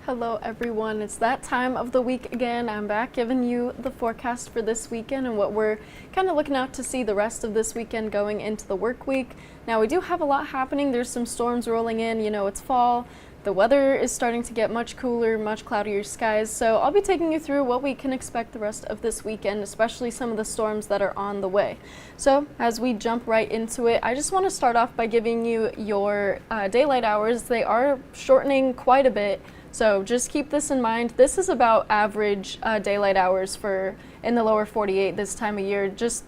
Hello everyone, it's that time of the week again. I'm back giving you the forecast for this weekend and what we're kind of looking out to see the rest of this weekend going into the work week. Now we do have a lot happening. There's some storms rolling in, you know, it's fall. The weather is starting to get much cooler, much cloudier skies, so I'll be taking you through what we can expect the rest of this weekend, especially some of the storms that are on the way. So as we jump right into it, I just want to start off by giving you your daylight hours. They are shortening quite a bit. So just keep this in mind. This is about average daylight hours for in the lower 48 this time of year, just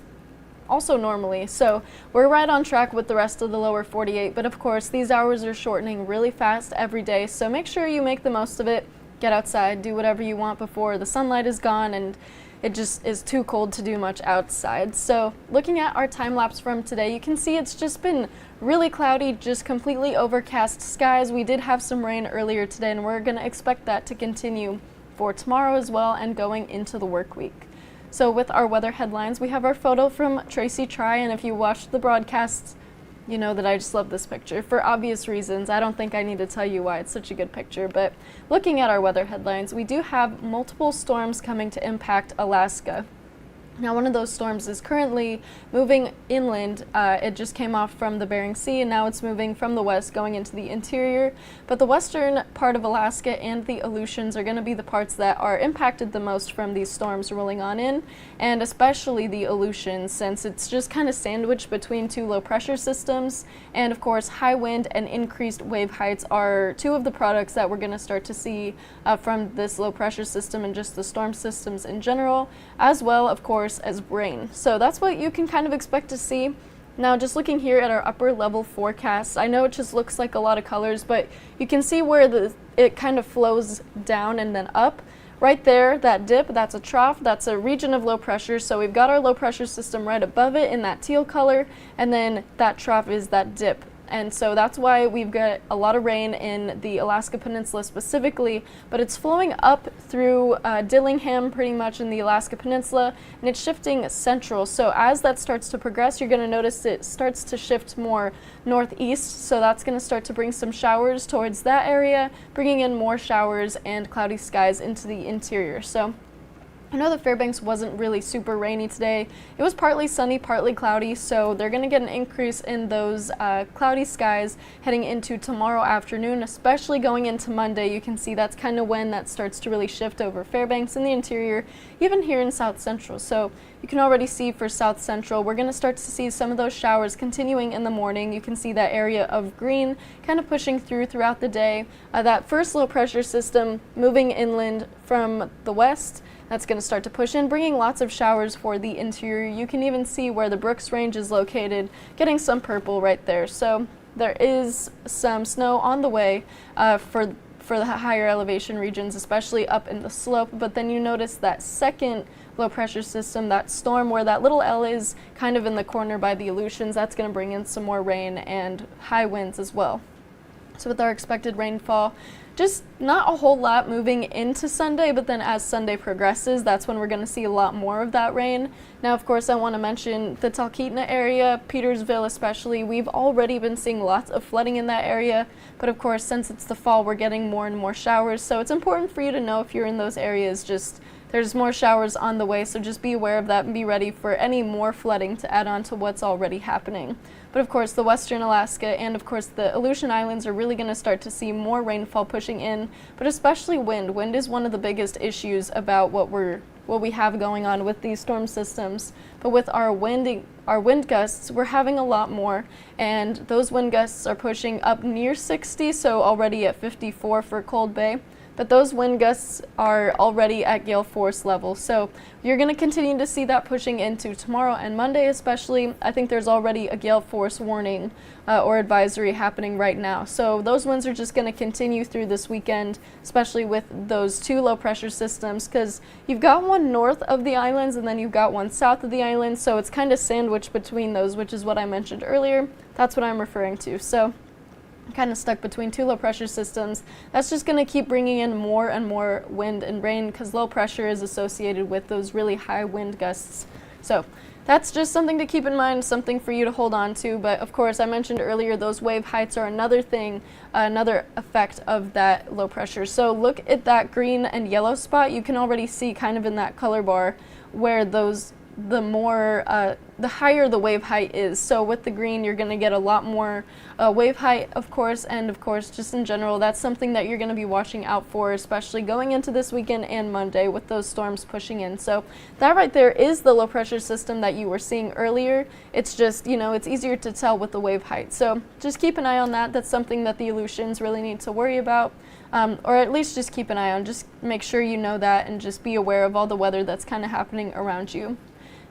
also normally. So we're right on track with the rest of the lower 48, but of course these hours are shortening really fast every day. So make sure you make the most of it. Get outside, do whatever you want before the sunlight is gone and it just is too cold to do much outside. So looking at our time lapse from today, you can see it's just been really cloudy, just completely overcast skies. We did have some rain earlier today and we're going to expect that to continue for tomorrow as well and going into the work week. So with our weather headlines, we have our photo from Tracy Try, and if you watched the broadcast, you know that I just love this picture for obvious reasons. I don't think I need to tell you why it's such a good picture, but looking at our weather headlines, we do have multiple storms coming to impact Alaska. Now, one of those storms is currently moving inland. It just came off from the Bering Sea, and now it's moving from the west going into the interior. But the western part of Alaska and the Aleutians are going to be the parts that are impacted the most from these storms rolling on in, and especially the Aleutians, since it's just kind of sandwiched between two low pressure systems. And of course, high wind and increased wave heights are two of the products that we're going to start to see from this low pressure system and just the storm systems in general, as well, of course, as rain. So that's what you can kind of expect to see. Now, just looking here at our upper level forecast, I know it just looks like a lot of colors, but you can see where it kind of flows down and then up. Right there, that dip, that's a trough, that's a region of low pressure. So we've got our low pressure system right above it in that teal color, and then that trough is that dip. And so that's why we've got a lot of rain in the Alaska Peninsula specifically, but it's flowing up through Dillingham pretty much in the Alaska Peninsula, and it's shifting central. So as that starts to progress, you're going to notice it starts to shift more northeast. So that's going to start to bring some showers towards that area, bringing in more showers and cloudy skies into the interior. So I know that Fairbanks wasn't really super rainy today. It was partly sunny, partly cloudy, so they're going to get an increase in those cloudy skies heading into tomorrow afternoon, especially going into Monday. You can see that's kind of when that starts to really shift over Fairbanks in the interior, even here in South Central. So you can already see for South Central, we're going to start to see some of those showers continuing in the morning. You can see that area of green kind of pushing throughout the day. That first low pressure system moving inland from the west, that's going to start to push in, bringing lots of showers for the interior. You can even see where the Brooks Range is located, getting some purple right there. So there is some snow on the way for the higher elevation regions, especially up in the slope. But then you notice that second low pressure system, that storm where that little L is kind of in the corner by the Aleutians, that's going to bring in some more rain and high winds as well. So with our expected rainfall, just not a whole lot moving into Sunday, but then as Sunday progresses, that's when we're going to see a lot more of that rain. Now, of course, I want to mention the Talkeetna area, Petersville especially. We've already been seeing lots of flooding in that area, but of course, since it's the fall, we're getting more and more showers. So it's important for you to know if you're in those areas, just there's more showers on the way, so just be aware of that and be ready for any more flooding to add on to what's already happening. But of course, the western Alaska and of course the Aleutian Islands are really going to start to see more rainfall pushing in, but especially wind. Wind is one of the biggest issues about what we have going on with these storm systems. But with our wind gusts, we're having a lot more, and those wind gusts are pushing up near 60, so already at 54 for Cold Bay. But those wind gusts are already at gale force level. So you're going to continue to see that pushing into tomorrow and Monday especially. I think there's already a gale force warning or advisory happening right now. So those winds are just going to continue through this weekend, especially with those two low pressure systems, because you've got one north of the islands and then you've got one south of the islands. So it's kind of sandwiched between those, which is what I mentioned earlier. That's what I'm referring to. So kind of stuck between two low pressure systems. That's just going to keep bringing in more and more wind and rain because low pressure is associated with those really high wind gusts. So that's just something to keep in mind, something for you to hold on to. But of course, I mentioned earlier, those wave heights are another thing, another effect of that low pressure. So look at that green and yellow spot. You can already see kind of in that color bar where the higher the wave height is. So with the green, you're going to get a lot more wave height, of course, and of course, just in general, that's something that you're going to be watching out for, especially going into this weekend and Monday with those storms pushing in. So that right there is the low pressure system that you were seeing earlier. It's just, it's easier to tell with the wave height. So just keep an eye on that. That's something that the Aleutians really need to worry about. Or at least just keep an eye on, just make sure you know that and just be aware of all the weather that's kind of happening around you.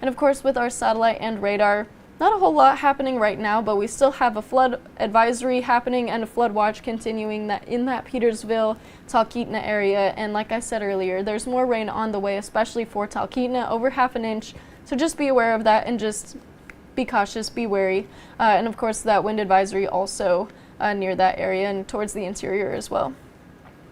And of course, with our satellite and radar, not a whole lot happening right now, but we still have a flood advisory happening and a flood watch continuing in that Petersville, Talkeetna area. And like I said earlier, there's more rain on the way, especially for Talkeetna, over ½ an inch. So just be aware of that and just be cautious, be wary. And of course, that wind advisory also near that area and towards the interior as well.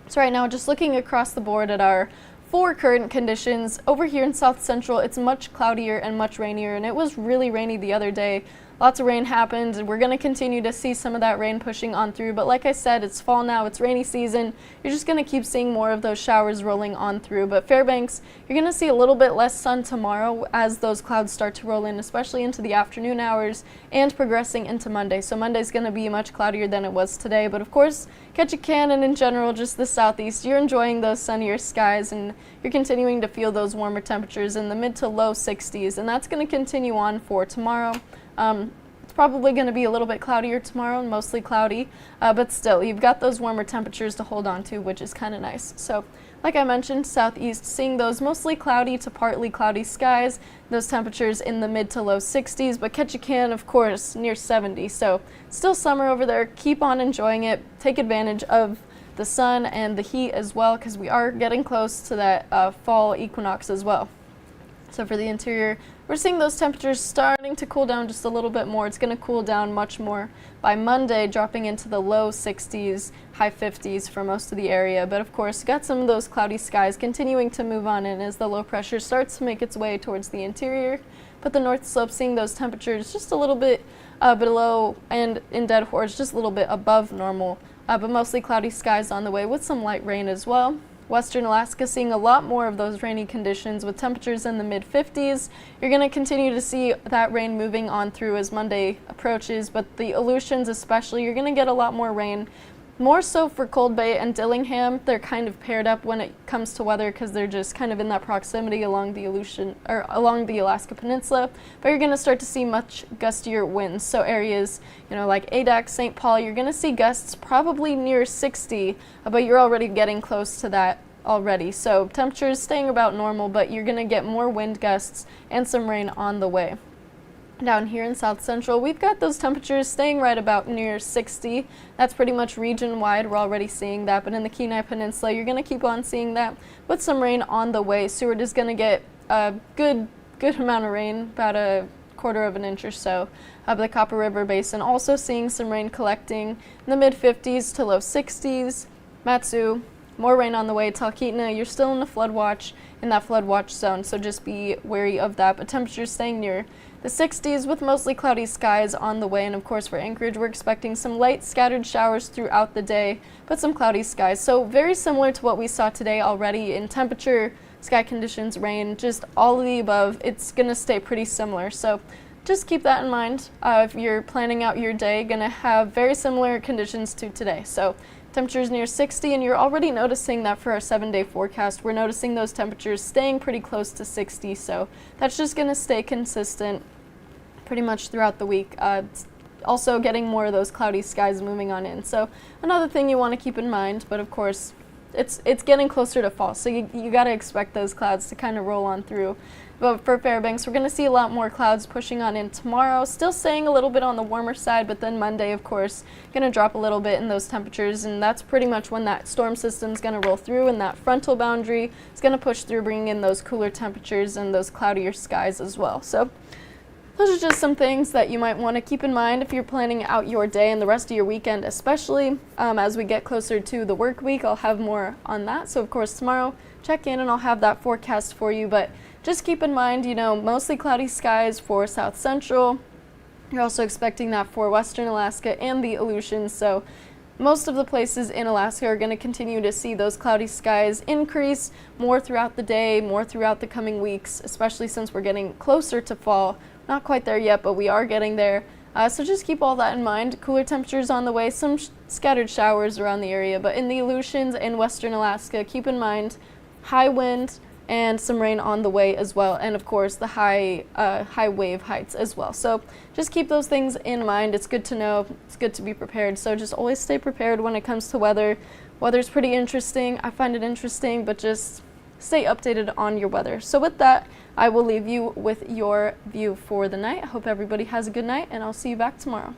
So right now, just looking across the board at our 4 current conditions, over here in South Central, it's much cloudier and much rainier, and it was really rainy the other day. Lots of rain happened, and we're going to continue to see some of that rain pushing on through, but like I said, it's fall now, it's rainy season. You're just going to keep seeing more of those showers rolling on through, but Fairbanks, you're going to see a little bit less sun tomorrow as those clouds start to roll in, especially into the afternoon hours and progressing into Monday. So Monday's going to be much cloudier than it was today, but of course, Ketchikan and in general, just the southeast, you're enjoying those sunnier skies, and you're continuing to feel those warmer temperatures in the mid to low 60s, and that's going to continue on for tomorrow. It's probably going to be a little bit cloudier tomorrow, mostly cloudy, but still, you've got those warmer temperatures to hold on to, which is kind of nice. So, like I mentioned, southeast, seeing those mostly cloudy to partly cloudy skies, those temperatures in the mid to low 60s, but Ketchikan, of course, near 70. So, still summer over there. Keep on enjoying it. Take advantage of the sun and the heat as well, because we are getting close to that fall equinox as well. So for the interior, we're seeing those temperatures starting to cool down just a little bit more. It's going to cool down much more by Monday, dropping into the low 60s, high 50s for most of the area. But of course, got some of those cloudy skies continuing to move on in as the low pressure starts to make its way towards the interior. But the north slope, seeing those temperatures just a little bit below, and in Dead Horse, just a little bit above normal. But mostly cloudy skies on the way with some light rain as well. Western Alaska seeing a lot more of those rainy conditions with temperatures in the mid-50s. You're going to continue to see that rain moving on through as Monday approaches, but the Aleutians especially, you're going to get a lot more rain. More so for Cold Bay and Dillingham. They're kind of paired up when it comes to weather because they're just kind of in that proximity along the along the Alaska Peninsula. But you're going to start to see much gustier winds. So areas, like Adak, St. Paul, you're going to see gusts probably near 60, but you're already getting close to that already. So temperatures staying about normal, but you're going to get more wind gusts and some rain on the way. Down here in South Central, we've got those temperatures staying right about near 60. That's pretty much region-wide. We're already seeing that, but in the Kenai Peninsula, you're going to keep on seeing that with some rain on the way. Seward is going to get a good amount of rain, about a ½ of an inch or so. The Copper River Basin also seeing some rain collecting in the mid-50s to low 60s. Matsu, more rain on the way. Talkeetna, you're still in the flood watch, in that flood watch zone, so just be wary of that. But temperatures staying near the 60s with mostly cloudy skies on the way. And of course for Anchorage, we're expecting some light scattered showers throughout the day, but some cloudy skies. So very similar to what we saw today already in temperature, sky conditions, rain, just all of the above. It's going to stay pretty similar. So just keep that in mind. If you're planning out your day, going to have very similar conditions to today. So temperatures near 60, and you're already noticing that for our 7-day forecast. We're noticing those temperatures staying pretty close to 60, so that's just going to stay consistent pretty much throughout the week. It's also getting more of those cloudy skies moving on in. So another thing you want to keep in mind, but of course it's getting closer to fall, so you got to expect those clouds to kind of roll on through. But for Fairbanks, we're going to see a lot more clouds pushing on in tomorrow, still staying a little bit on the warmer side, but then Monday, of course, going to drop a little bit in those temperatures, and that's pretty much when that storm system is going to roll through, and that frontal boundary is going to push through, bringing in those cooler temperatures and those cloudier skies as well. So those are just some things that you might want to keep in mind if you're planning out your day and the rest of your weekend, especially as we get closer to the work week. I'll have more on that. So of course tomorrow, check in and I'll have that forecast for you. But just keep in mind, mostly cloudy skies for South Central. You're also expecting that for Western Alaska and the Aleutians. So most of the places in Alaska are going to continue to see those cloudy skies increase more throughout the day, more throughout the coming weeks, especially since we're getting closer to fall. Not quite there yet, but we are getting there. So just keep all that in mind. Cooler temperatures on the way, some scattered showers around the area, but in the Aleutians and Western Alaska, keep in mind high wind and some rain on the way as well, and of course the high wave heights as well. So just keep those things in mind. It's good to know, it's good to be prepared. So just always stay prepared when it comes to weather. Weather's pretty interesting. I find it interesting, but just stay updated on your weather. So with that, I will leave you with your view for the night. I hope everybody has a good night, and I'll see you back tomorrow.